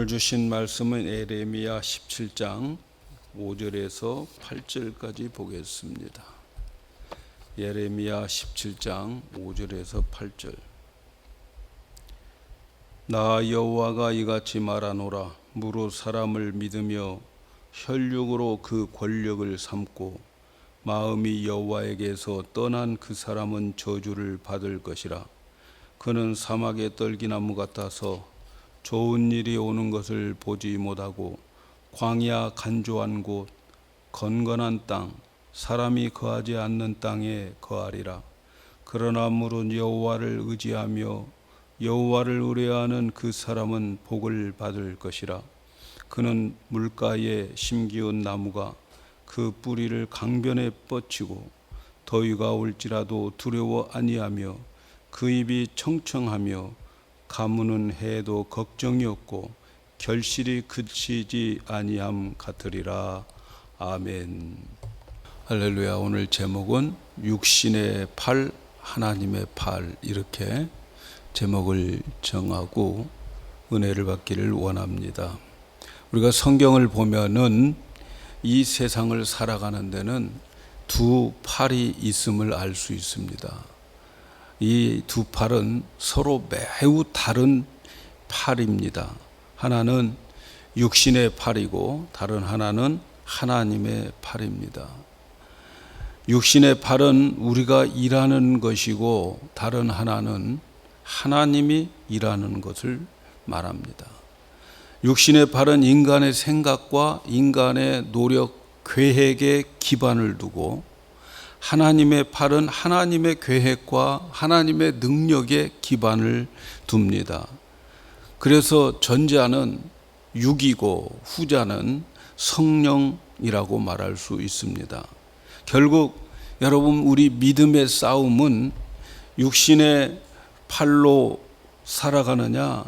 오늘 주신 말씀은 예레미야 17장 5절에서 8절까지 보겠습니다. 예레미야 17장 5절에서 8절. 나 여호와가 이같이 말하노라. 무릇 사람을 믿으며 혈육으로 그 권력을 삼고 마음이 여호와에게서 떠난 그 사람은 저주를 받을 것이라. 그는 사막의 떨기나무 같아서 좋은 일이 오는 것을 보지 못하고 광야 간조한 곳, 건건한 땅, 사람이 거하지 않는 땅에 거하리라. 그러나 무릇 여호와를 의지하며 여호와를 의뢰하는 그 사람은 복을 받을 것이라. 그는 물가에 심기운 나무가 그 뿌리를 강변에 뻗치고 더위가 올지라도 두려워 아니하며 그 입이 청청하며 가무는 해도 걱정이 없고 결실이 그치지 아니함 같으리라. 아멘. 할렐루야. 오늘 제목은 육신의 팔, 하나님의 팔, 이렇게 제목을 정하고 은혜를 받기를 원합니다. 우리가 성경을 보면은 이 세상을 살아가는 데는 두 팔이 있음을 알 수 있습니다. 이 두 팔은 서로 매우 다른 팔입니다. 하나는 육신의 팔이고 다른 하나는 하나님의 팔입니다. 육신의 팔은 우리가 일하는 것이고 다른 하나는 하나님이 일하는 것을 말합니다. 육신의 팔은 인간의 생각과 인간의 노력, 계획에 기반을 두고 하나님의 팔은 하나님의 계획과 하나님의 능력에 기반을 둡니다. 그래서 전자는 육이고 후자는 성령이라고 말할 수 있습니다. 결국 여러분, 우리 믿음의 싸움은 육신의 팔로 살아가느냐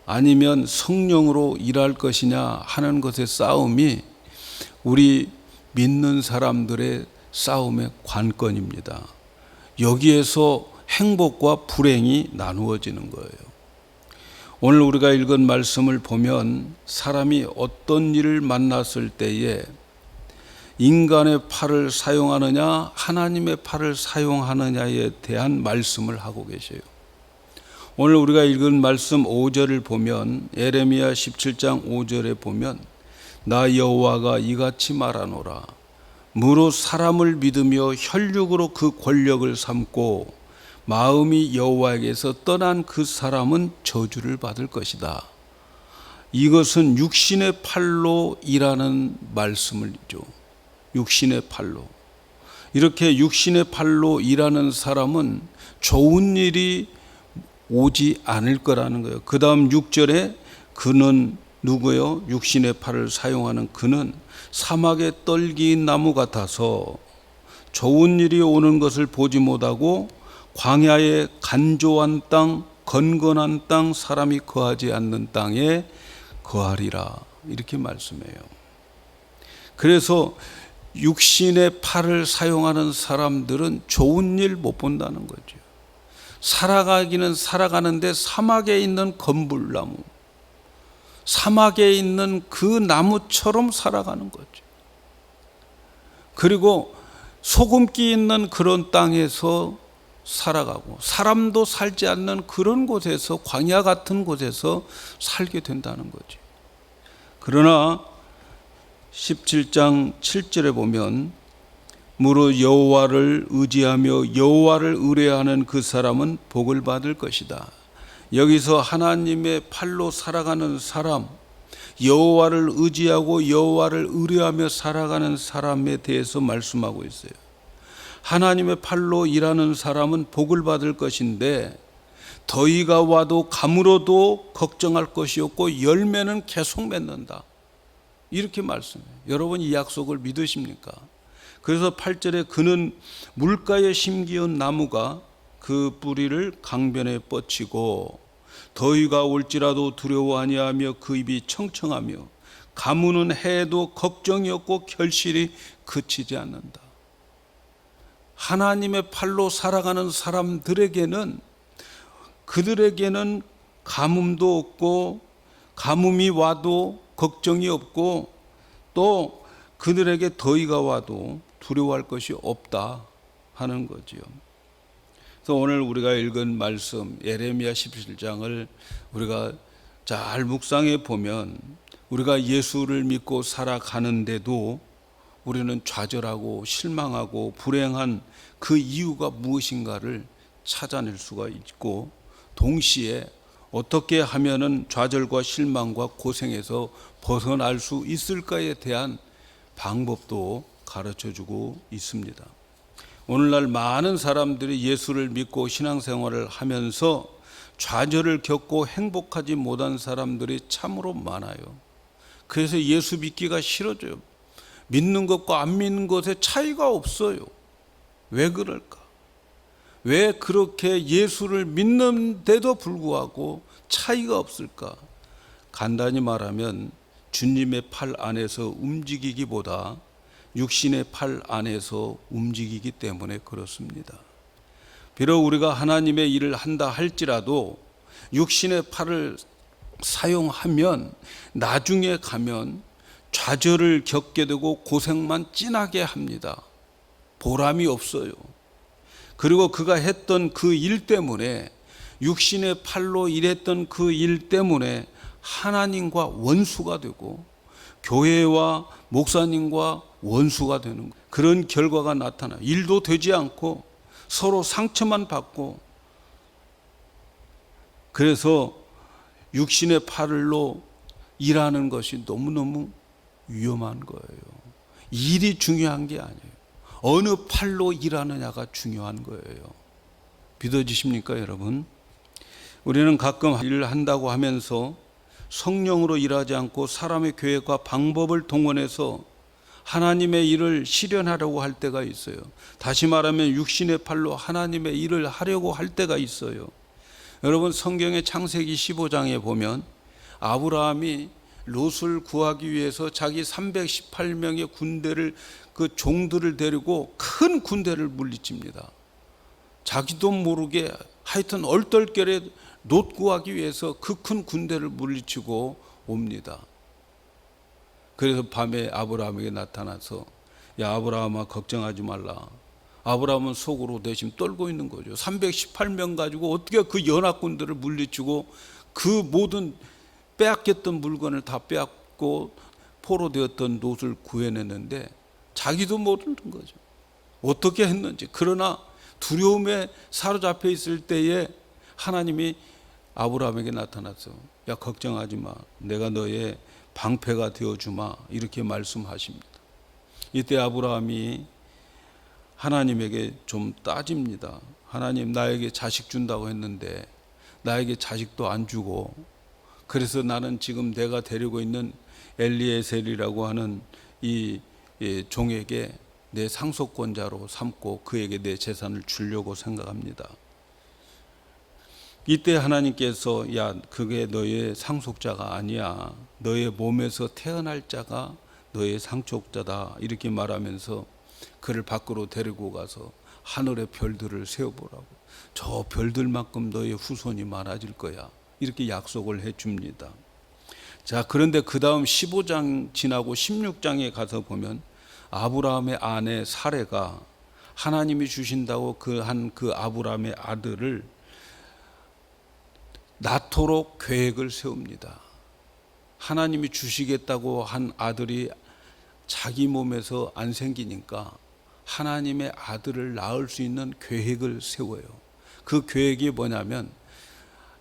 아니면 성령으로 일할 것이냐 하는 것의 싸움이 우리 믿는 사람들의 싸움의 관건입니다. 여기에서 행복과 불행이 나누어지는 거예요. 오늘 우리가 읽은 말씀을 보면 사람이 어떤 일을 만났을 때에 인간의 팔을 사용하느냐 하나님의 팔을 사용하느냐에 대한 말씀을 하고 계세요. 오늘 우리가 읽은 말씀 5절을 보면 예레미야 17장 5절에 보면 나 여호와가 이같이 말하노라. 무릇 사람을 믿으며 혈육으로 그 권력을 삼고 마음이 여호와에게서 떠난 그 사람은 저주를 받을 것이다. 이것은 육신의 팔로 일하는 말씀이죠. 육신의 팔로. 이렇게 육신의 팔로 일하는 사람은 좋은 일이 오지 않을 거라는 거예요. 그 다음 6절에 그는 누구요? 육신의 팔을 사용하는 그는 사막의 떨기인 나무 같아서 좋은 일이 오는 것을 보지 못하고 광야의 간조한 땅, 건건한 땅, 사람이 거하지 않는 땅에 거하리라. 이렇게 말씀해요. 그래서 육신의 팔을 사용하는 사람들은 좋은 일 못 본다는 거죠. 살아가기는 살아가는데 사막에 있는 검불나무, 사막에 있는 그 나무처럼 살아가는 거죠. 그리고 소금기 있는 그런 땅에서 살아가고 사람도 살지 않는 그런 곳에서, 광야 같은 곳에서 살게 된다는 거죠. 그러나 17장 7절에 보면 무릇 여호와를 의지하며 여호와를 의뢰하는 그 사람은 복을 받을 것이다. 여기서 하나님의 팔로 살아가는 사람, 여호와를 의지하고 여호와를 의뢰하며 살아가는 사람에 대해서 말씀하고 있어요. 하나님의 팔로 일하는 사람은 복을 받을 것인데 더위가 와도 가물어도 걱정할 것이 없고 열매는 계속 맺는다. 이렇게 말씀해요. 여러분, 이 약속을 믿으십니까? 그래서 8절에 그는 물가에 심기운 나무가 그 뿌리를 강변에 뻗치고 더위가 올지라도 두려워 아니하며 그 입이 청청하며 가무는 해도 걱정이 없고 결실이 그치지 않는다. 하나님의 팔로 살아가는 사람들에게는, 그들에게는 가뭄도 없고 가뭄이 와도 걱정이 없고 또 그들에게 더위가 와도 두려워할 것이 없다 하는 거지요. 그래서 오늘 우리가 읽은 말씀 예레미야 17장을 우리가 잘 묵상해 보면 우리가 예수를 믿고 살아가는데도 우리는 좌절하고 실망하고 불행한 그 이유가 무엇인가를 찾아낼 수가 있고, 동시에 어떻게 하면은 좌절과 실망과 고생에서 벗어날 수 있을까에 대한 방법도 가르쳐 주고 있습니다. 오늘날 많은 사람들이 예수를 믿고 신앙생활을 하면서 좌절을 겪고 행복하지 못한 사람들이 참으로 많아요. 그래서 예수 믿기가 싫어져요. 믿는 것과 안 믿는 것에 차이가 없어요. 왜 그럴까? 왜 그렇게 예수를 믿는데도 불구하고 차이가 없을까? 간단히 말하면 주님의 팔 안에서 움직이기보다 육신의 팔 안에서 움직이기 때문에 그렇습니다. 비록 우리가 하나님의 일을 한다 할지라도 육신의 팔을 사용하면 나중에 가면 좌절을 겪게 되고 고생만 진하게 합니다. 보람이 없어요. 그리고 그가 했던 그 일 때문에, 육신의 팔로 일했던 그 일 때문에 하나님과 원수가 되고 교회와 목사님과 원수가 되는 그런 결과가 나타나 일도 되지 않고 서로 상처만 받고, 그래서 육신의 팔로 일하는 것이 너무너무 위험한 거예요. 일이 중요한 게 아니에요. 어느 팔로 일하느냐가 중요한 거예요. 믿어지십니까, 여러분? 우리는 가끔 일을 한다고 하면서 성령으로 일하지 않고 사람의 계획과 방법을 동원해서 하나님의 일을 실현하려고 할 때가 있어요. 다시 말하면 육신의 팔로 하나님의 일을 하려고 할 때가 있어요. 여러분, 성경의 창세기 15장에 보면 아브라함이 롯을 구하기 위해서 자기 318명의 군대를, 그 종들을 데리고 큰 군대를 물리칩니다. 자기도 모르게 하여튼 얼떨결에 롯 구하기 위해서 그 큰 군대를 물리치고 옵니다. 그래서 밤에 아브라함에게 나타나서, 야 아브라함아, 걱정하지 말라. 아브라함은 속으로 대신 떨고 있는 거죠. 318명 가지고 어떻게 그 연합군들을 물리치고 그 모든 빼앗겼던 물건을 다 빼앗고 포로되었던 롯을 구해냈는데 자기도 모르는 거죠. 어떻게 했는지. 그러나 두려움에 사로잡혀 있을 때에 하나님이 아브라함에게 나타나서, 야 걱정하지 마, 내가 너의 방패가 되어주마, 이렇게 말씀하십니다. 이때 아브라함이 하나님에게 좀 따집니다. 하나님, 나에게 자식 준다고 했는데 나에게 자식도 안 주고, 그래서 나는 지금 내가 데리고 있는 엘리에셀이라고 하는 이 종에게 내 상속권자로 삼고 그에게 내 재산을 주려고 생각합니다. 이때 하나님께서, 야 그게 너의 상속자가 아니야, 너의 몸에서 태어날 자가 너의 상속자다, 이렇게 말하면서 그를 밖으로 데리고 가서 하늘의 별들을 세어보라고, 저 별들만큼 너의 후손이 많아질 거야, 이렇게 약속을 해 줍니다. 자, 그런데 그 다음 15장 지나고 16장에 가서 보면 아브라함의 아내 사레가 하나님이 주신다고 그 아브라함의 아들을 낳도록 계획을 세웁니다. 하나님이 주시겠다고 한 아들이 자기 몸에서 안 생기니까 하나님의 아들을 낳을 수 있는 계획을 세워요. 그 계획이 뭐냐면,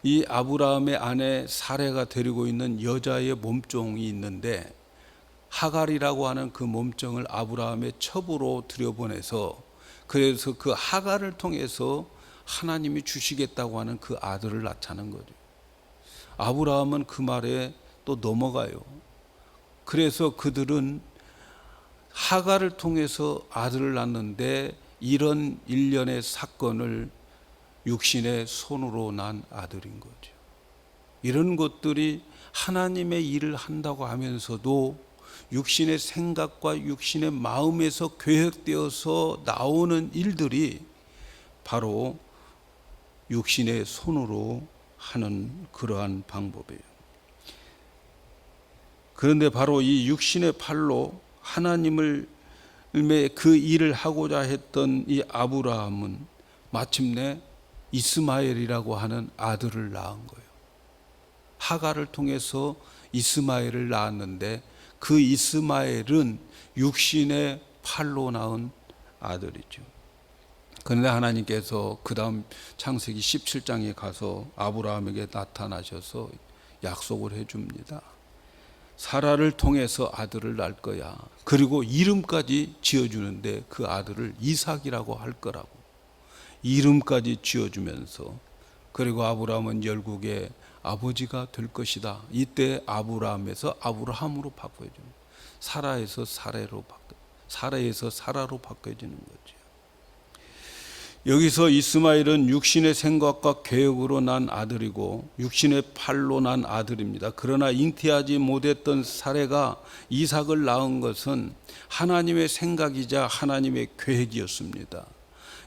이 아브라함의 아내 사레가 데리고 있는 여자의 몸종이 있는데 하갈이라고 하는 그 몸종을 아브라함의 첩으로 들여보내서, 그래서 그 하갈을 통해서 하나님이 주시겠다고 하는 그 아들을 낳자는 거죠. 아브라함은 그 말에 또 넘어가요. 그래서 그들은 하갈을 통해서 아들을 낳는데 이런 일련의 사건을 육신의 손으로 난 아들인 거죠. 이런 것들이 하나님의 일을 한다고 하면서도 육신의 생각과 육신의 마음에서 계획되어서 나오는 일들이 바로 육신의 손으로 하는 그러한 방법이에요. 그런데 바로 이 육신의 팔로 하나님을 그 일을 하고자 했던 이 아브라함은 마침내 이스마엘이라고 하는 아들을 낳은 거예요. 하가를 통해서 이스마엘을 낳았는데 그 이스마엘은 육신의 팔로 낳은 아들이죠. 그런데 하나님께서 그 다음 창세기 17장에 가서 아브라함에게 나타나셔서 약속을 해줍니다. 사라를 통해서 아들을 낳을 거야. 그리고 이름까지 지어주는데 그 아들을 이삭이라고 할 거라고. 이름까지 지어주면서 그리고 아브라함은 열국의 아버지가 될 것이다. 이때 아브라함에서 아브라함으로 바꿔줍니다. 사라에서 사라로 바꿔지는 거죠. 여기서 이스마엘은 육신의 생각과 계획으로 난 아들이고 육신의 팔로 난 아들입니다. 그러나 잉태하지 못했던 사레가 이삭을 낳은 것은 하나님의 생각이자 하나님의 계획이었습니다.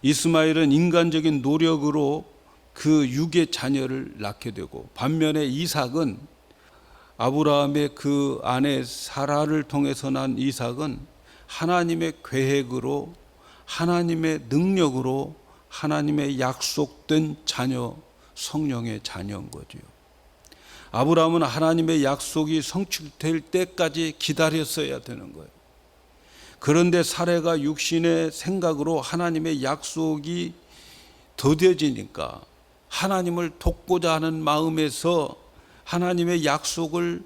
이스마엘은 인간적인 노력으로 그 육의 자녀를 낳게 되고, 반면에 이삭은 아브라함의 그 아내 사라를 통해서 난 이삭은 하나님의 계획으로, 하나님의 능력으로, 하나님의 약속된 자녀, 성령의 자녀인 거죠. 아브라함은 하나님의 약속이 성취될 때까지 기다렸어야 되는 거예요. 그런데 사레가 육신의 생각으로 하나님의 약속이 더뎌지니까 하나님을 돕고자 하는 마음에서 하나님의 약속을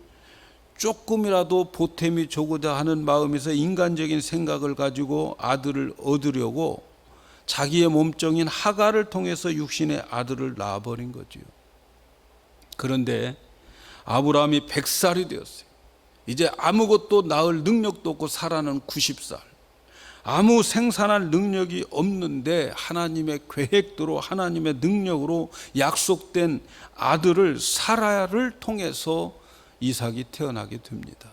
조금이라도 보탬이 주고자 하는 마음에서 인간적인 생각을 가지고 아들을 얻으려고 자기의 몸종인 하가를 통해서 육신의 아들을 낳아버린 거지요. 그런데 아브라함이 100살이 되었어요. 이제 아무것도 낳을 능력도 없고 사라는 90살. 아무 생산할 능력이 없는데 하나님의 계획대로 하나님의 능력으로 약속된 아들을 사라를 통해서 이삭이 태어나게 됩니다.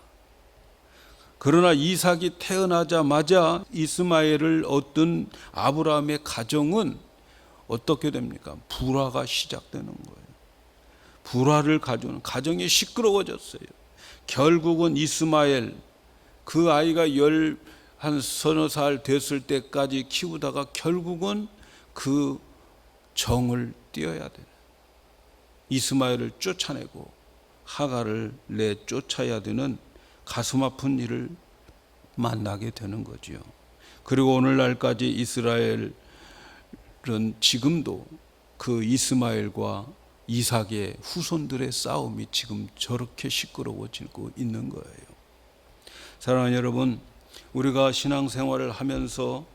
그러나 이삭이 태어나자마자 이스마엘을 얻은 아브라함의 가정은 어떻게 됩니까? 불화가 시작되는 거예요. 불화를 가져오는 가정이 시끄러워졌어요. 결국은 이스마엘, 그 아이가 한 서너 살 됐을 때까지 키우다가 결국은 그 정을 띄어야 돼요. 이스마엘을 쫓아내고 하가를 내쫓아야 되는 가슴 아픈 일을 만나게 되는 거지요. 그리고 오늘날까지 이스라엘은 지금도 그 이스마엘과 이삭의 후손들의 싸움이 지금 저렇게 시끄러워지고 있는 거예요. 사랑하는 여러분, 우리가 신앙생활을 하면서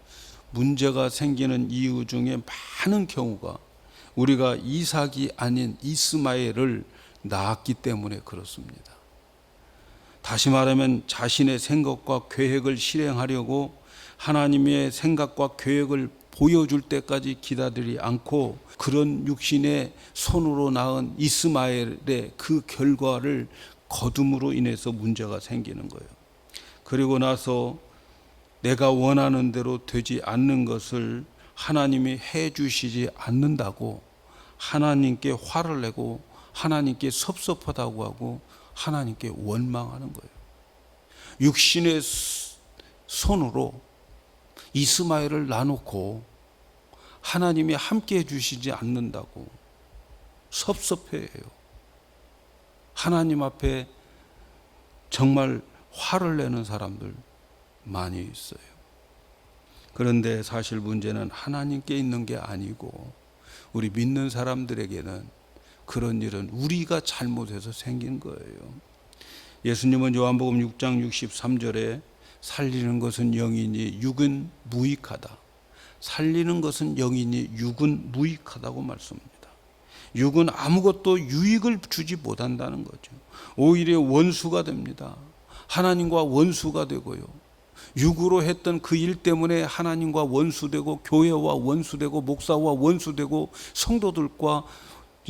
문제가 생기는 이유 중에 많은 경우가 우리가 이삭이 아닌 이스마엘을 낳았기 때문에 그렇습니다. 다시 말하면 자신의 생각과 계획을 실행하려고 하나님의 생각과 계획을 보여줄 때까지 기다리지 않고 그런 육신의 손으로 낳은 이스마엘의 그 결과를 거둠으로 인해서 문제가 생기는 거예요. 그리고 나서 내가 원하는 대로 되지 않는 것을 하나님이 해 주시지 않는다고 하나님께 화를 내고 하나님께 섭섭하다고 하고 하나님께 원망하는 거예요. 육신의 손으로 이스마엘을 낳아놓고 하나님이 함께 해주시지 않는다고 섭섭해해요. 하나님 앞에 정말 화를 내는 사람들 많이 있어요. 그런데 사실 문제는 하나님께 있는 게 아니고 우리 믿는 사람들에게는 그런 일은 우리가 잘못해서 생긴 거예요. 예수님은 요한복음 6장 63절에 살리는 것은 영이니 육은 무익하다. 살리는 것은 영이니 육은 무익하다고 말씀합니다. 육은 아무것도 유익을 주지 못한다는 거죠. 오히려 원수가 됩니다. 하나님과 원수가 되고요. 육으로 했던 그 일 때문에 하나님과 원수되고 교회와 원수되고 목사와 원수되고 성도들과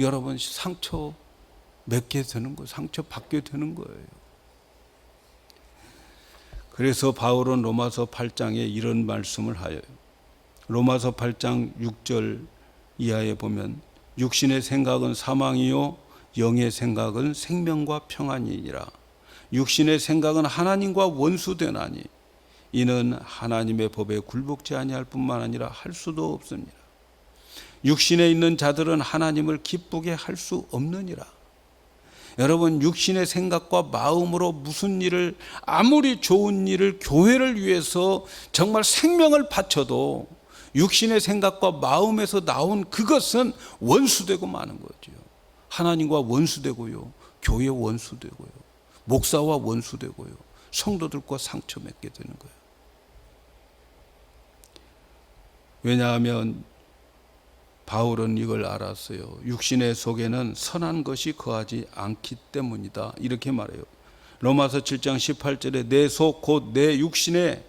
여러분 상처 맺게 되는 거예요. 상처 받게 되는 거예요. 그래서 바울은 로마서 8장에 이런 말씀을 하여요. 로마서 8장 6절 이하에 보면 육신의 생각은 사망이요 영의 생각은 생명과 평안이니라. 육신의 생각은 하나님과 원수되나니 이는 하나님의 법에 굴복지 아니할 뿐만 아니라 할 수도 없습니다. 육신에 있는 자들은 하나님을 기쁘게 할 수 없느니라. 여러분, 육신의 생각과 마음으로 무슨 일을, 아무리 좋은 일을 교회를 위해서 정말 생명을 바쳐도 육신의 생각과 마음에서 나온 그것은 원수되고 마는 거죠. 하나님과 원수되고요, 교회 원수되고요, 목사와 원수되고요, 성도들과 상처 맺게 되는 거예요. 왜냐하면 바울은 이걸 알았어요. 육신의 속에는 선한 것이 거하지 않기 때문이다, 이렇게 말해요. 로마서 7장 18절에 내 속 곧 내 육신에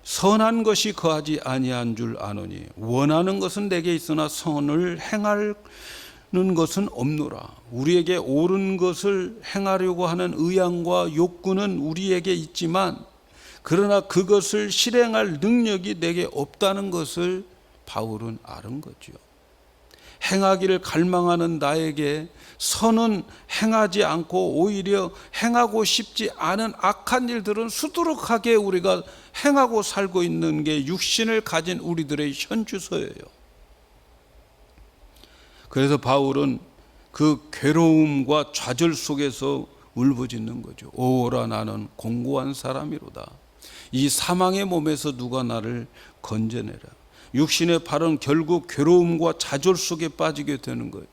선한 것이 거하지 아니한 줄 아노니 원하는 것은 내게 있으나 선을 행하는 것은 없노라. 우리에게 옳은 것을 행하려고 하는 의향과 욕구는 우리에게 있지만 그러나 그것을 실행할 능력이 내게 없다는 것을 바울은 아는 거죠. 행하기를 갈망하는 나에게 선은 행하지 않고 오히려 행하고 싶지 않은 악한 일들은 수두룩하게 우리가 행하고 살고 있는 게 육신을 가진 우리들의 현주소예요. 그래서 바울은 그 괴로움과 좌절 속에서 울부짖는 거죠. 오라 나는 공고한 사람이로다. 이 사망의 몸에서 누가 나를 건져내라. 육신의 팔은 결국 괴로움과 좌절 속에 빠지게 되는 거예요.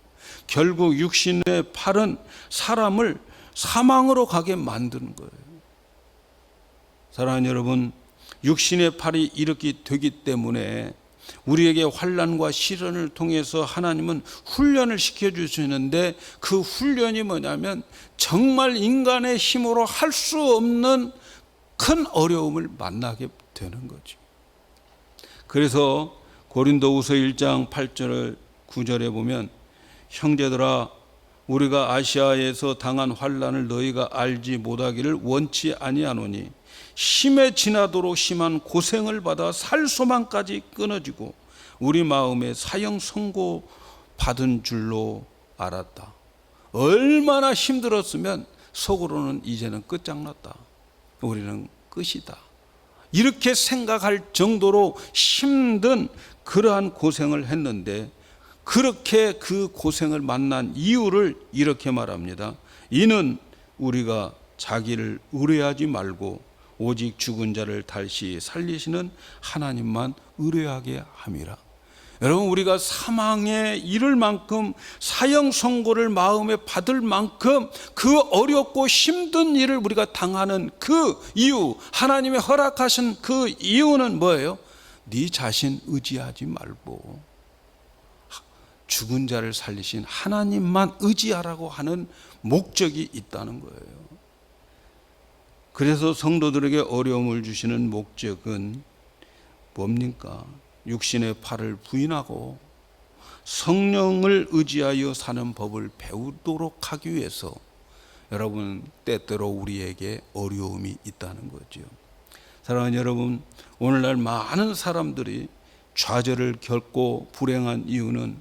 결국 육신의 팔은 사람을 사망으로 가게 만드는 거예요. 사랑하는 여러분, 육신의 팔이 이렇게 되기 때문에 우리에게 환난과 시련을 통해서 하나님은 훈련을 시켜주시는데 그 훈련이 뭐냐면 정말 인간의 힘으로 할 수 없는 큰 어려움을 만나게 되는 거죠. 그래서 고린도후서 1장 8절 9절에 보면 형제들아 우리가 아시아에서 당한 환난을 너희가 알지 못하기를 원치 아니하노니 심에 지나도록 심한 고생을 받아 살 소망까지 끊어지고 우리 마음에 사형 선고 받은 줄로 알았다. 얼마나 힘들었으면 속으로는 이제는 끝장났다, 우리는 끝이다, 이렇게 생각할 정도로 힘든 그러한 고생을 했는데 그렇게 그 고생을 만난 이유를 이렇게 말합니다. 이는 우리가 자기를 의뢰하지 말고 오직 죽은 자를 다시 살리시는 하나님만 의뢰하게 함이라. 여러분, 우리가 사망에 이를 만큼 사형 선고를 마음에 받을 만큼 그 어렵고 힘든 일을 우리가 당하는 그 이유, 하나님이 허락하신 그 이유는 뭐예요? 네 자신 의지하지 말고 죽은 자를 살리신 하나님만 의지하라고 하는 목적이 있다는 거예요. 그래서 성도들에게 어려움을 주시는 목적은 뭡니까? 육신의 팔을 부인하고 성령을 의지하여 사는 법을 배우도록 하기 위해서 여러분, 때때로 우리에게 어려움이 있다는 거죠. 사랑하는 여러분, 오늘날 많은 사람들이 좌절을 겪고 불행한 이유는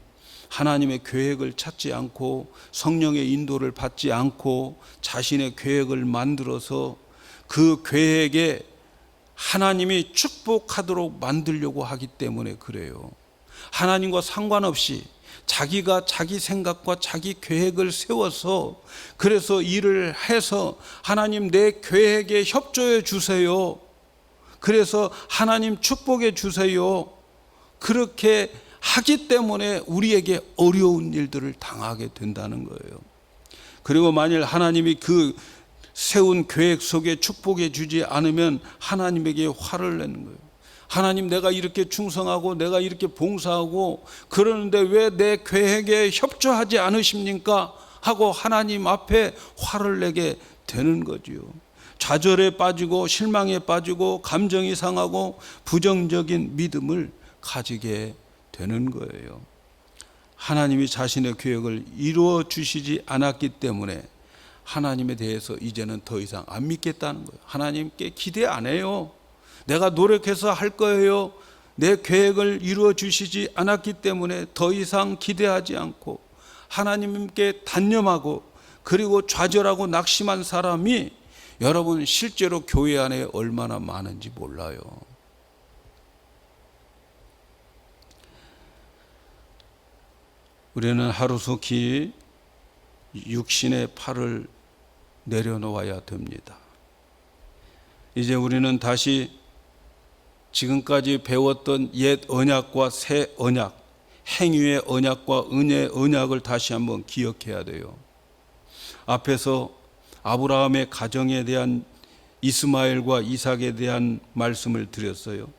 하나님의 계획을 찾지 않고 성령의 인도를 받지 않고 자신의 계획을 만들어서 그 계획에 하나님이 축복하도록 만들려고 하기 때문에 그래요. 하나님과 상관없이 자기가 자기 생각과 자기 계획을 세워서 그래서 일을 해서 하나님 내 계획에 협조해 주세요, 그래서 하나님 축복해 주세요, 그렇게 하기 때문에 우리에게 어려운 일들을 당하게 된다는 거예요. 그리고 만일 하나님이 그 세운 계획 속에 축복해 주지 않으면 하나님에게 화를 내는 거예요. 하나님, 내가 이렇게 충성하고 내가 이렇게 봉사하고 그러는데 왜 내 계획에 협조하지 않으십니까? 하고 하나님 앞에 화를 내게 되는 거지요. 좌절에 빠지고 실망에 빠지고 감정이 상하고 부정적인 믿음을 가지게 되는 거예요. 하나님이 자신의 계획을 이루어 주시지 않았기 때문에 하나님에 대해서 이제는 더 이상 안 믿겠다는 거예요. 하나님께 기대 안 해요. 내가 노력해서 할 거예요. 내 계획을 이루어 주시지 않았기 때문에 더 이상 기대하지 않고 하나님께 단념하고 그리고 좌절하고 낙심한 사람이 여러분 실제로 교회 안에 얼마나 많은지 몰라요. 우리는 하루속히 육신의 팔을 내려놓아야 됩니다. 이제 우리는 다시 지금까지 배웠던 옛 언약과 새 언약, 행위의 언약과 은혜의 언약을 다시 한번 기억해야 돼요. 앞에서 아브라함의 가정에 대한 이스마엘과 이삭에 대한 말씀을 드렸어요.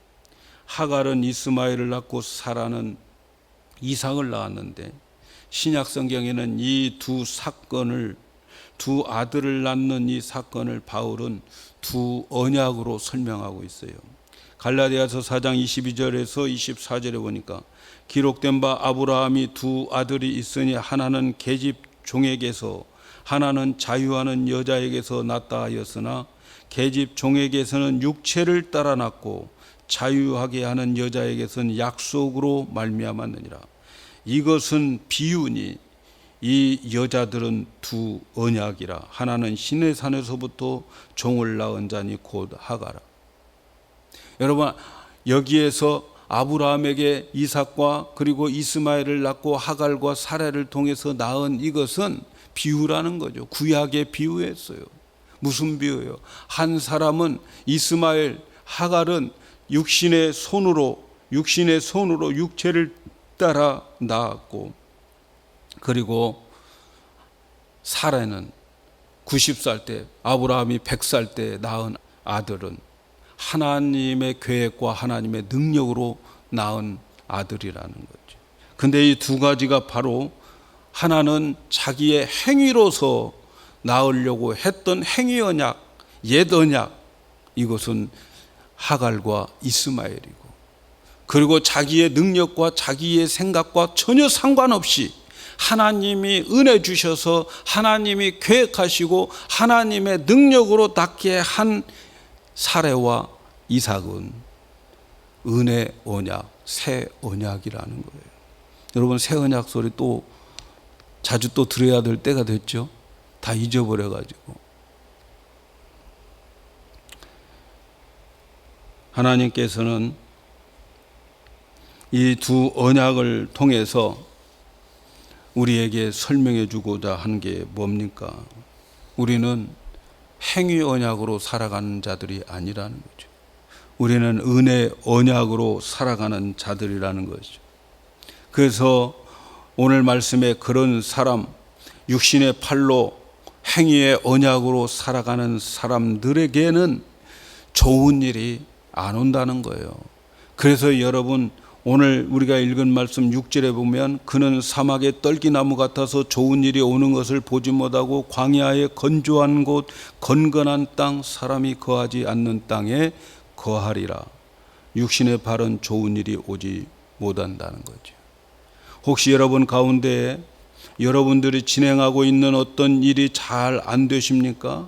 하갈은 이스마엘을 낳고 사라는 이삭을 낳았는데 신약 성경에는 이 두 사건을, 두 아들을 낳는 이 사건을 바울은 두 언약으로 설명하고 있어요. 갈라디아서 4장 22절에서 24절에 보니까 기록된 바 아브라함이 두 아들이 있으니 하나는 계집 종에게서 하나는 자유하는 여자에게서 낳다 하였으나 계집 종에게서는 육체를 따라 낳고 자유하게 하는 여자에게서는 약속으로 말미암았느니라. 이것은 비유니 이 여자들은 두 언약이라. 하나는 신의 산에서부터 종을 낳은 자니 곧 하가라. 여러분, 여기에서 아브라함에게 이삭과 그리고 이스마엘을 낳고 하갈과 사라를 통해서 낳은 이것은 비유라는 거죠. 구약의 비유였어요. 무슨 비유예요? 한 사람은 이스마엘, 하갈은 육신의 손으로 육체를 따라 낳았고, 그리고 사라는 90살 때, 아브라함이 100살 때 낳은 아들은 하나님의 계획과 하나님의 능력으로 낳은 아들이라는 거죠. 근데 이 두 가지가 바로 하나는 자기의 행위로서 낳으려고 했던 행위 언약, 옛 언약, 이것은 하갈과 이스마엘이고, 그리고 자기의 능력과 자기의 생각과 전혀 상관없이 하나님이 은혜 주셔서 하나님이 계획하시고 하나님의 능력으로 낳게 한 사레와 이삭은 은혜 언약, 새 언약이라는 거예요. 여러분, 새 언약 소리 또 자주 또 들어야 될 때가 됐죠. 다 잊어버려가지고. 하나님께서는 이 두 언약을 통해서 우리에게 설명해 주고자 한 게 뭡니까? 우리는 행위 언약으로 살아가는 자들이 아니라는 거죠. 우리는 은혜 언약으로 살아가는 자들이라는 거죠. 그래서 오늘 말씀에 그런 사람, 육신의 팔로 행위의 언약으로 살아가는 사람들에게는 좋은 일이 안 온다는 거예요. 그래서 여러분, 오늘 우리가 읽은 말씀 6절에 보면 그는 사막의 떨기나무 같아서 좋은 일이 오는 것을 보지 못하고 광야의 건조한 곳, 건건한 땅, 사람이 거하지 않는 땅에 거하리라. 육신의 발은 좋은 일이 오지 못한다는 거죠. 혹시 여러분 가운데 여러분들이 진행하고 있는 어떤 일이 잘 안 되십니까?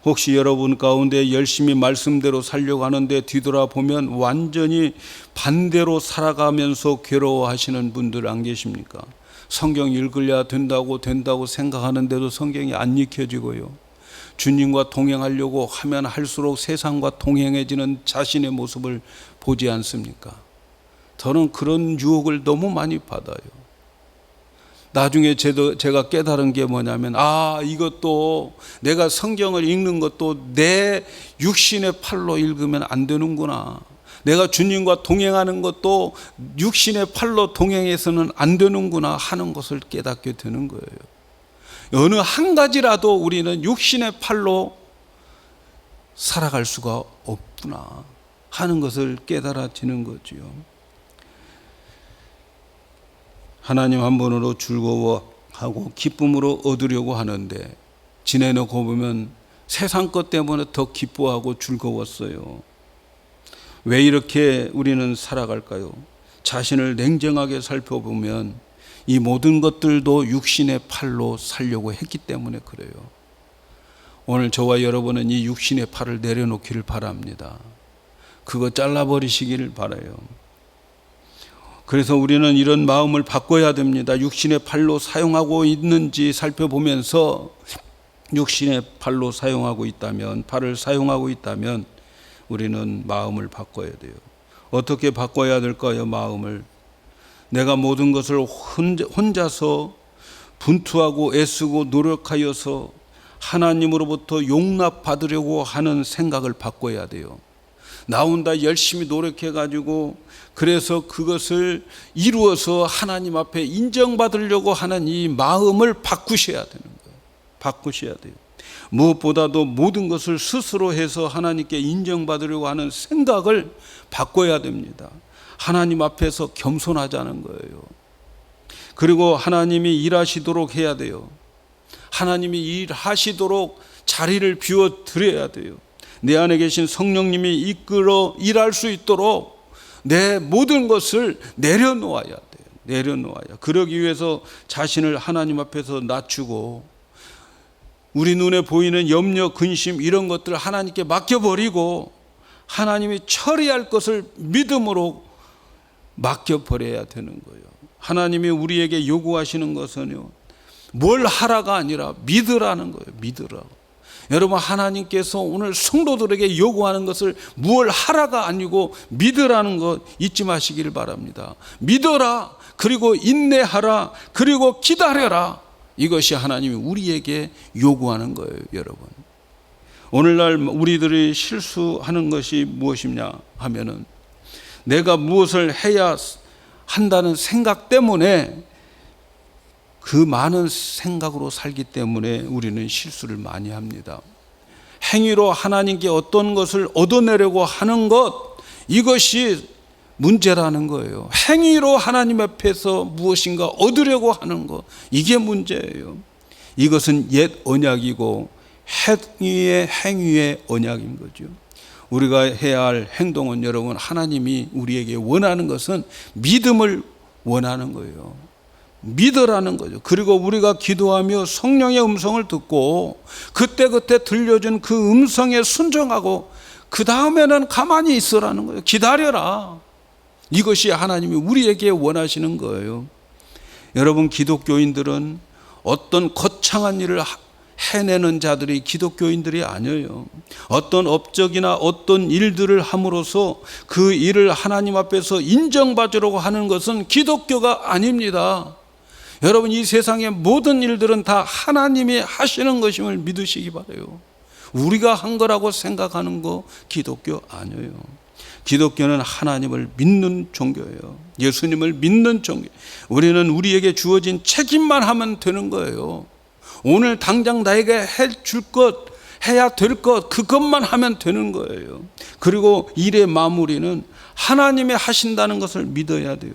혹시 여러분 가운데 열심히 말씀대로 살려고 하는데 뒤돌아보면 완전히 반대로 살아가면서 괴로워하시는 분들 안 계십니까? 성경 읽으려 된다고 생각하는데도 성경이 안 익혀지고요. 주님과 동행하려고 하면 할수록 세상과 동행해지는 자신의 모습을 보지 않습니까? 저는 그런 유혹을 너무 많이 받아요. 나중에 제가 깨달은 게 뭐냐면, 이것도 내가 성경을 읽는 것도 내 육신의 팔로 읽으면 안 되는구나. 내가 주님과 동행하는 것도 육신의 팔로 동행해서는 안 되는구나 하는 것을 깨닫게 되는 거예요. 어느 한 가지라도 우리는 육신의 팔로 살아갈 수가 없구나 하는 것을 깨달아지는 거지요. 하나님 한 분으로 즐거워하고 기쁨으로 얻으려고 하는데 지내놓고 보면 세상 것 때문에 더 기뻐하고 즐거웠어요. 왜 이렇게 우리는 살아갈까요? 자신을 냉정하게 살펴보면 이 모든 것들도 육신의 팔로 살려고 했기 때문에 그래요. 오늘 저와 여러분은 이 육신의 팔을 내려놓기를 바랍니다. 그거 잘라버리시기를 바라요. 그래서 우리는 이런 마음을 바꿔야 됩니다. 육신의 팔로 사용하고 있는지 살펴보면서 육신의 팔로 사용하고 있다면, 팔을 사용하고 있다면 우리는 마음을 바꿔야 돼요. 어떻게 바꿔야 될까요? 마음을. 내가 모든 것을 혼자서 분투하고 애쓰고 노력하여서 하나님으로부터 용납받으려고 하는 생각을 바꿔야 돼요. 나 혼자 열심히 노력해가지고 그래서 그것을 이루어서 하나님 앞에 인정받으려고 하는 이 마음을 바꾸셔야 되는 거예요. 바꾸셔야 돼요. 무엇보다도 모든 것을 스스로 해서 하나님께 인정받으려고 하는 생각을 바꿔야 됩니다. 하나님 앞에서 겸손하자는 거예요. 그리고 하나님이 일하시도록 해야 돼요. 하나님이 일하시도록 자리를 비워 드려야 돼요. 내 안에 계신 성령님이 이끌어 일할 수 있도록 내 모든 것을 내려놓아야 돼요. 내려놓아야. 그러기 위해서 자신을 하나님 앞에서 낮추고 우리 눈에 보이는 염려, 근심 이런 것들을 하나님께 맡겨버리고 하나님이 처리할 것을 믿음으로 맡겨버려야 되는 거예요. 하나님이 우리에게 요구하시는 것은요, 뭘 하라가 아니라 믿으라는 거예요. 믿으라. 여러분, 하나님께서 오늘 성도들에게 요구하는 것을 뭘 하라가 아니고 믿으라는 것 잊지 마시기를 바랍니다. 믿어라. 그리고 인내하라. 그리고 기다려라. 이것이 하나님이 우리에게 요구하는 거예요, 여러분. 오늘날 우리들이 실수하는 것이 무엇이냐 하면은 내가 무엇을 해야 한다는 생각 때문에 그 많은 생각으로 살기 때문에 우리는 실수를 많이 합니다. 행위로 하나님께 어떤 것을 얻어내려고 하는 것, 이것이 문제라는 거예요. 행위로 하나님 앞에서 무엇인가 얻으려고 하는 것, 이게 문제예요. 이것은 옛 언약이고 행위의 언약인 거죠. 우리가 해야 할 행동은 여러분, 하나님이 우리에게 원하는 것은 믿음을 원하는 거예요. 믿으라는 거죠. 그리고 우리가 기도하며 성령의 음성을 듣고 그때그때 들려준 그 음성에 순종하고 그 다음에는 가만히 있으라는 거예요. 기다려라. 이것이 하나님이 우리에게 원하시는 거예요. 여러분, 기독교인들은 어떤 거창한 일을 해내는 자들이 기독교인들이 아니에요. 어떤 업적이나 어떤 일들을 함으로써 그 일을 하나님 앞에서 인정받으려고 하는 것은 기독교가 아닙니다. 여러분, 이 세상의 모든 일들은 다 하나님이 하시는 것임을 믿으시기 바라요. 우리가 한 거라고 생각하는 거 기독교 아니에요. 기독교는 하나님을 믿는 종교예요. 예수님을 믿는 종교. 우리는 우리에게 주어진 책임만 하면 되는 거예요. 오늘 당장 나에게 해줄 것, 해야 될 것, 그것만 하면 되는 거예요. 그리고 일의 마무리는 하나님이 하신다는 것을 믿어야 돼요.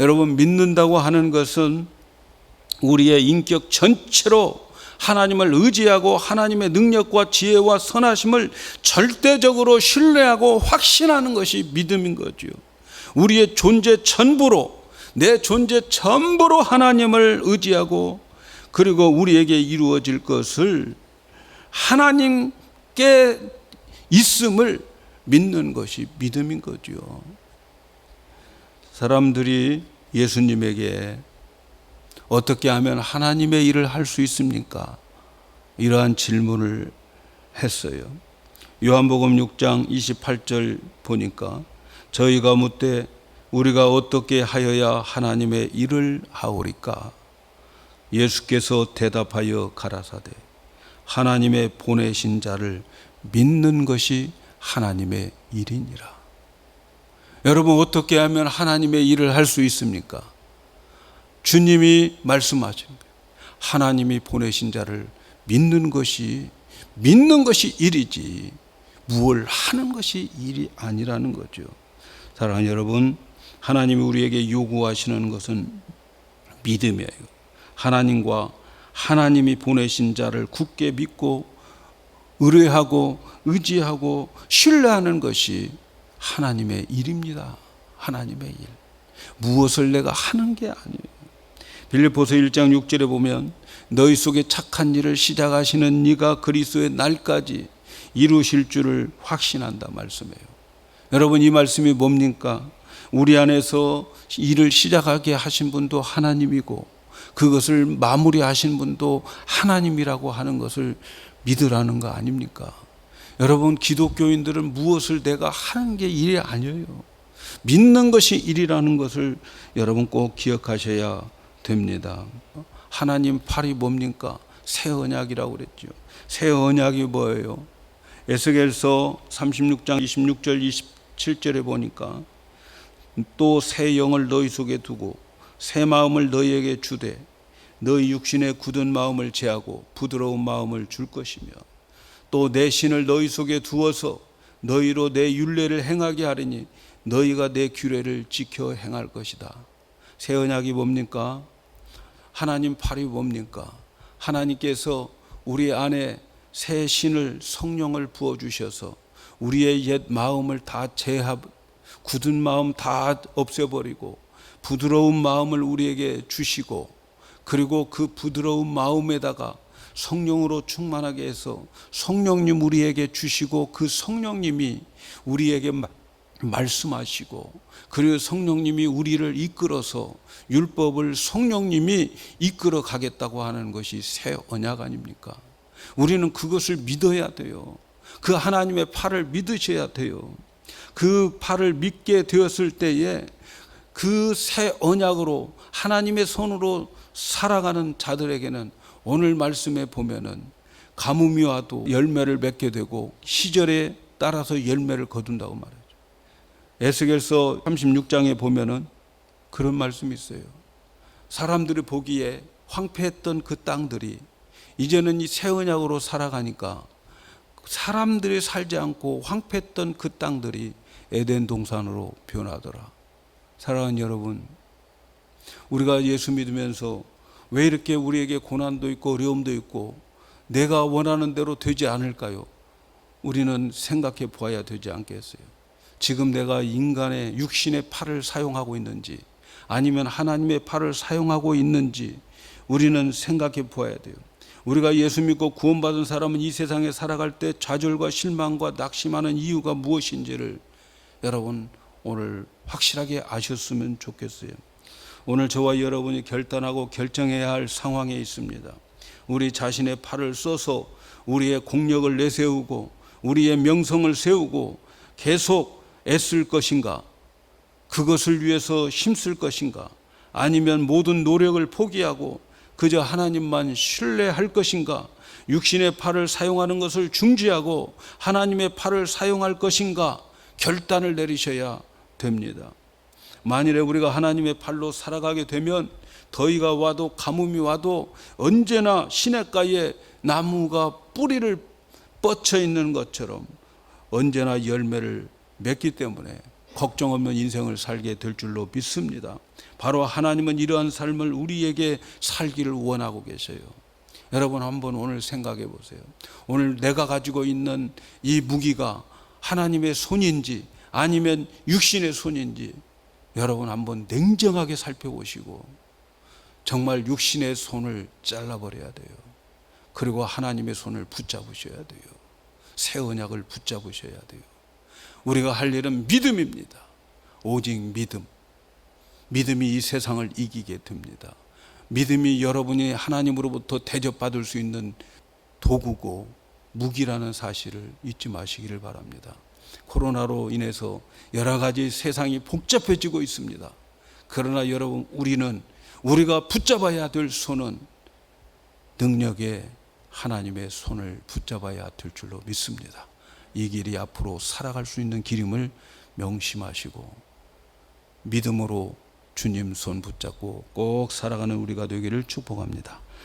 여러분, 믿는다고 하는 것은 우리의 인격 전체로 하나님을 의지하고 하나님의 능력과 지혜와 선하심을 절대적으로 신뢰하고 확신하는 것이 믿음인 거죠. 우리의 존재 전부로, 내 존재 전부로 하나님을 의지하고 그리고 우리에게 이루어질 것을 하나님께 있음을 믿는 것이 믿음인 거죠. 사람들이 예수님에게 어떻게 하면 하나님의 일을 할 수 있습니까? 이러한 질문을 했어요. 요한복음 6장 28절 보니까 저희가 묻되 우리가 어떻게 하여야 하나님의 일을 하오리까? 예수께서 대답하여 가라사대 하나님의 보내신 자를 믿는 것이 하나님의 일이니라. 여러분, 어떻게 하면 하나님의 일을 할 수 있습니까? 주님이 말씀하신 거예요. 하나님이 보내신 자를 믿는 것이 일이지 무엇을 하는 것이 일이 아니라는 거죠. 사랑하는 여러분, 하나님이 우리에게 요구하시는 것은 믿음이에요. 하나님과 하나님이 보내신 자를 굳게 믿고 의뢰하고 의지하고 신뢰하는 것이 하나님의 일입니다. 하나님의 일. 무엇을 내가 하는 게 아니에요. 빌립보서 1장 6절에 보면 너희 속에 착한 일을 시작하시는 이가 그리스도의 날까지 이루실 줄을 확신한다 말씀해요. 여러분, 이 말씀이 뭡니까? 우리 안에서 일을 시작하게 하신 분도 하나님이고 그것을 마무리하신 분도 하나님이라고 하는 것을 믿으라는 거 아닙니까? 여러분, 기독교인들은 무엇을 내가 하는 게 일이 아니에요. 믿는 것이 일이라는 것을 여러분 꼭 기억하셔야 됩니다. 하나님 팔이 뭡니까? 새 언약이라고 그랬죠. 새 언약이 뭐예요? 에스겔서 36장 26절 27절에 보니까 또 새 영을 너희 속에 두고 새 마음을 너희에게 주되 너희 육신의 굳은 마음을 제하고 부드러운 마음을 줄 것이며 또 내 신을 너희 속에 두어서 너희로 내 율례를 행하게 하리니 너희가 내 규례를 지켜 행할 것이다. 새 언약이 뭡니까? 하나님 팔이 뭡니까? 하나님께서 우리 안에 새 신을 성령을 부어주셔서 우리의 옛 마음을 다 굳은 마음 다 없애버리고 부드러운 마음을 우리에게 주시고 그리고 그 부드러운 마음에다가 성령으로 충만하게 해서 성령님 우리에게 주시고 그 성령님이 우리에게 말씀하시고 그리고 성령님이 우리를 이끌어서 율법을 성령님이 이끌어 가겠다고 하는 것이 새 언약 아닙니까? 우리는 그것을 믿어야 돼요. 그 하나님의 팔을 믿으셔야 돼요. 그 팔을 믿게 되었을 때에 그 새 언약으로 하나님의 손으로 살아가는 자들에게는 오늘 말씀에 보면은 가뭄이 와도 열매를 맺게 되고 시절에 따라서 열매를 거둔다고 말하죠. 에스겔서 36장에 보면은 그런 말씀이 있어요. 사람들이 보기에 황폐했던 그 땅들이 이제는 이 새 언약으로 살아가니까 사람들이 살지 않고 황폐했던 그 땅들이 에덴 동산으로 변하더라. 사랑하는 여러분, 우리가 예수 믿으면서 왜 이렇게 우리에게 고난도 있고 어려움도 있고 내가 원하는 대로 되지 않을까요? 우리는 생각해 보아야 되지 않겠어요? 지금 내가 인간의 육신의 팔을 사용하고 있는지 아니면 하나님의 팔을 사용하고 있는지 우리는 생각해 보아야 돼요. 우리가 예수 믿고 구원받은 사람은 이 세상에 살아갈 때 좌절과 실망과 낙심하는 이유가 무엇인지를 여러분 오늘 확실하게 아셨으면 좋겠어요. 오늘 저와 여러분이 결단하고 결정해야 할 상황에 있습니다. 우리 자신의 팔을 써서 우리의 공력을 내세우고 우리의 명성을 세우고 계속 애쓸 것인가? 그것을 위해서 힘쓸 것인가? 아니면 모든 노력을 포기하고 그저 하나님만 신뢰할 것인가? 육신의 팔을 사용하는 것을 중지하고 하나님의 팔을 사용할 것인가? 결단을 내리셔야 됩니다. 만일에 우리가 하나님의 팔로 살아가게 되면 더위가 와도 가뭄이 와도 언제나 시냇가에 나무가 뿌리를 뻗쳐 있는 것처럼 언제나 열매를 맺기 때문에 걱정 없는 인생을 살게 될 줄로 믿습니다. 바로 하나님은 이러한 삶을 우리에게 살기를 원하고 계세요. 여러분 한번 오늘 생각해 보세요. 오늘 내가 가지고 있는 이 무기가 하나님의 손인지 아니면 육신의 손인지 여러분 한번 냉정하게 살펴보시고 정말 육신의 손을 잘라버려야 돼요. 그리고 하나님의 손을 붙잡으셔야 돼요. 새 언약을 붙잡으셔야 돼요. 우리가 할 일은 믿음입니다. 오직 믿음. 믿음이 이 세상을 이기게 됩니다. 믿음이 여러분이 하나님으로부터 대접받을 수 있는 도구고 무기라는 사실을 잊지 마시기를 바랍니다. 코로나로 인해서 여러 가지 세상이 복잡해지고 있습니다. 그러나 여러분 우리가 붙잡아야 될 손은 능력의 하나님의 손을 붙잡아야 될 줄로 믿습니다. 이 길이 앞으로 살아갈 수 있는 길임을 명심하시고 믿음으로 주님 손 붙잡고 꼭 살아가는 우리가 되기를 축복합니다.